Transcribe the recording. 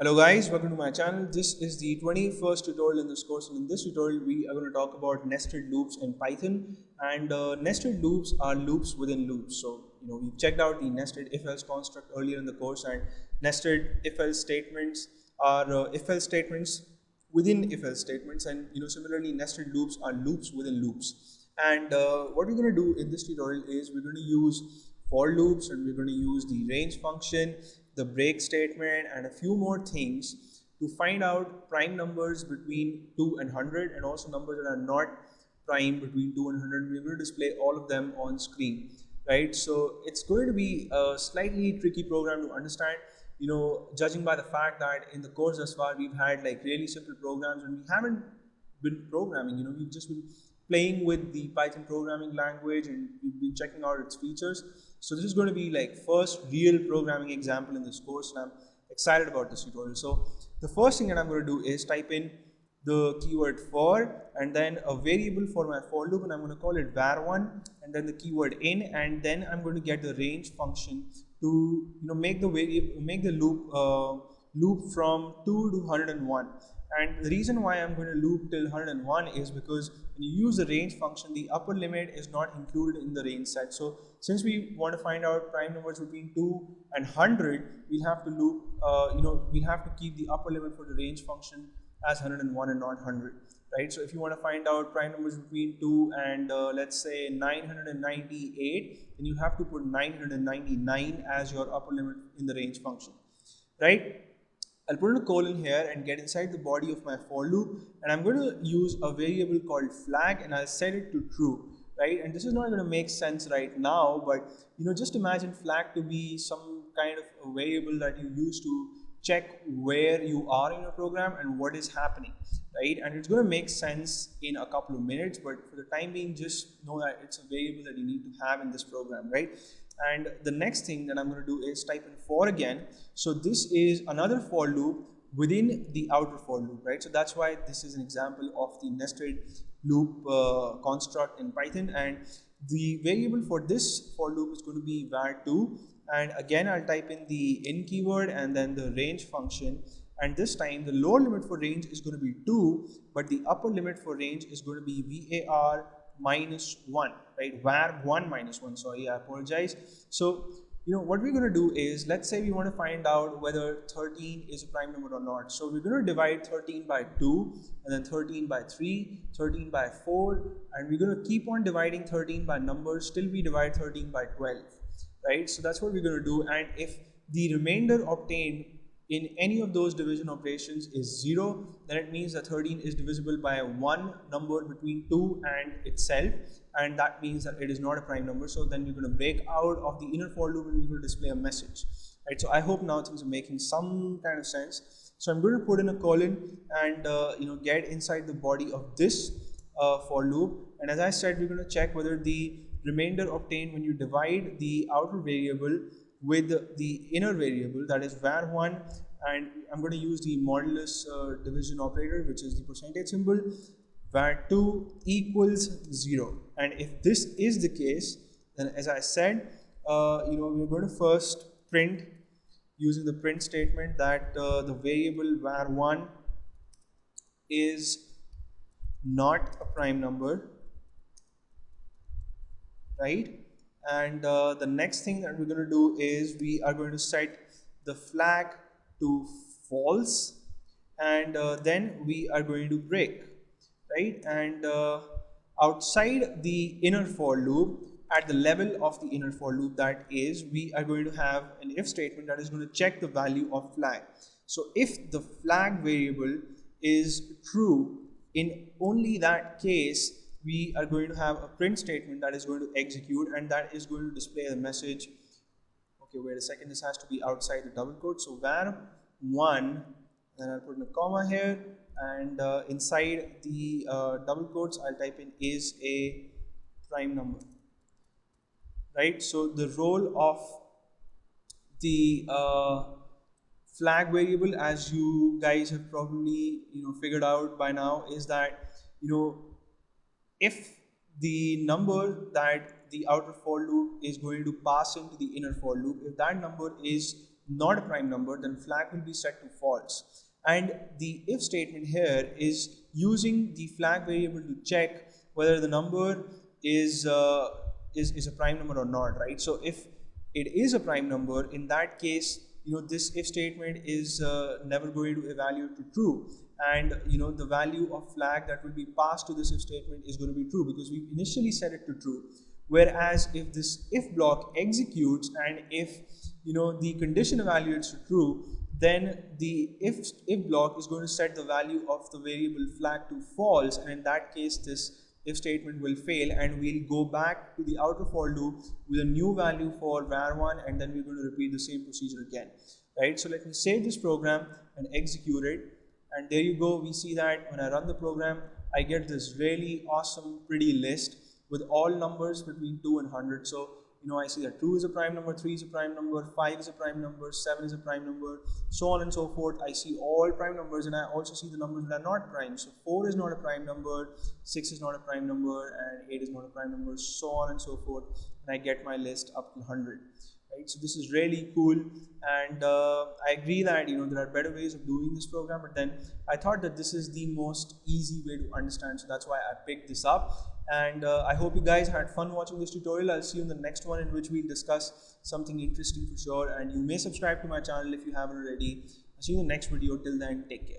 Hello guys, welcome to my channel. This is the 21st tutorial in this course, and in this tutorial we are going to talk about nested loops in Python. And nested loops are loops within loops. So we've checked out the nested if-else construct earlier in the course, and nested if-else statements are if-else statements within if-else statements, and similarly nested loops are loops within loops. And what we're going to do in this tutorial is we're going to use for loops, and we're going to use the range function, the break statement, and a few more things to find out prime numbers between 2 and 100, and also numbers that are not prime between 2 and 100. We're going to display all of them on screen, right? So it's going to be a slightly tricky program to understand, judging by the fact that in the course thus far we've had like really simple programs, and we haven't been programming. We've just been playing with the Python programming language, and we've been checking out its features. So this is going to be like first real programming example in this course, and I'm excited about this tutorial. So the first thing that I'm going to do is type in the keyword for, and then a variable for my for loop, and I'm going to call it var1, and then the keyword in, and then I'm going to get the range function to make the loop from 2 to 101. And the reason why I'm going to loop till 101 is because when you use the range function, the upper limit is not included in the range set. So since we want to find out prime numbers between 2 and 100, we'll have to loop, we'll have to keep the upper limit for the range function as 101 and not 100, right? So if you want to find out prime numbers between 2 and let's say 998, then you have to put 999 as your upper limit in the range function, right? I'll put in a colon here and get inside the body of my for loop, and I'm going to use a variable called flag, and I'll set it to true, right? And this is not going to make sense right now, but just imagine flag to be some kind of a variable that you use to check where you are in your program and what is happening, right? And it's going to make sense in a couple of minutes, but for the time being, just know that it's a variable that you need to have in this program, right? And the next thing that I'm going to do is type in for again. So this is another for loop within the outer for loop, right? So that's why this is an example of the nested loop construct in Python. And the variable for this for loop is going to be var2. And again, I'll type in the in keyword and then the range function. And this time the lower limit for range is going to be 2, but the upper limit for range is going to be var -1, right? var1 -1, sorry, I apologize. So what we're going to do is, let's say we want to find out whether 13 is a prime number or not. So we're going to divide 13 by 2, and then 13 by 3, 13 by 4, and we're going to keep on dividing 13 by numbers till we divide 13 by 12, right? So that's what we're going to do. And if the remainder obtained in any of those division operations is 0, then it means that 13 is divisible by one number between 2 and itself, and that means that it is not a prime number. So then we're going to break out of the inner for loop and we're going to display a message, right? So I hope now things are making some kind of sense. So I'm going to put in a colon and get inside the body of this for loop, and as I said, we're going to check whether the remainder obtained when you divide the outer variable with the inner variable, that is var1, and I'm going to use the modulus division operator, which is the percentage symbol, var2 equals 0. And if this is the case, then as I said, we're going to first print using the print statement that the variable var1 is not a prime number, right? And the next thing that we're going to do is we are going to set the flag to false, and then we are going to break, right? And outside the inner for loop, at the level of the inner for loop, that is, we are going to have an if statement that is going to check the value of flag. So if the flag variable is true, in only that case we are going to have a print statement that is going to execute, and that is going to display the message. Okay, wait a second, this has to be outside the double quote. So var1, then I'll put in a comma here, and inside the double quotes I'll type in is a prime number, right? So the role of the flag variable, as you guys have probably figured out by now, is that if the number that the outer for loop is going to pass into the inner for loop, if that number is not a prime number, then flag will be set to false. And the if statement here is using the flag variable to check whether the number is a prime number or not, right? So if it is a prime number, in that case, this if statement is never going to evaluate to true, and the value of flag that will be passed to this if statement is going to be true because we initially set it to true. Whereas if this if block executes and if the condition evaluates to true, then the if block is going to set the value of the variable flag to false, and in that case this if statement will fail, and we'll go back to the outer for loop with a new value for var1, and then we're going to repeat the same procedure again, right? So let me save this program and execute it, and there you go. We see that when I run the program, I get this really awesome pretty list with all numbers between 2 and 100. So I see that 2 is a prime number, 3 is a prime number, 5 is a prime number, 7 is a prime number, so on and so forth. I see all prime numbers, and I also see the numbers that are not prime. So 4 is not a prime number, 6 is not a prime number, and 8 is not a prime number, so on and so forth. And I get my list up to 100. Right? So this is really cool, and I agree that there are better ways of doing this program, but then I thought that this is the most easy way to understand, so that's why I picked this up. And I hope you guys had fun watching this tutorial. I'll see you in the next one, in which we'll discuss something interesting for sure, and you may subscribe to my channel if you haven't already. I'll see you in the next video. Till then, take care.